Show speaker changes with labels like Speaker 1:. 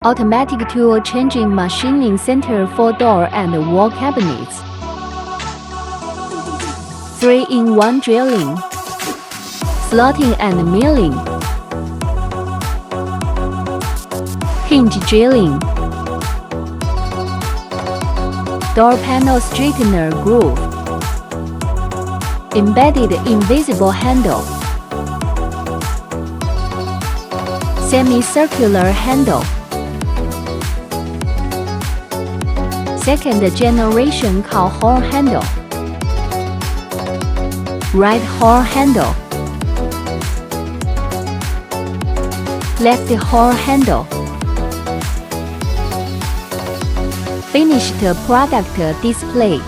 Speaker 1: Automatic tool changing machining center for door and wall cabinets. 3-in-1 drilling, slotting and milling, hinge drilling, door panel straightener groove, embedded invisible handle, semicircular handle, second generation cow horn handle, right horn handle, left horn handle. Finished product display.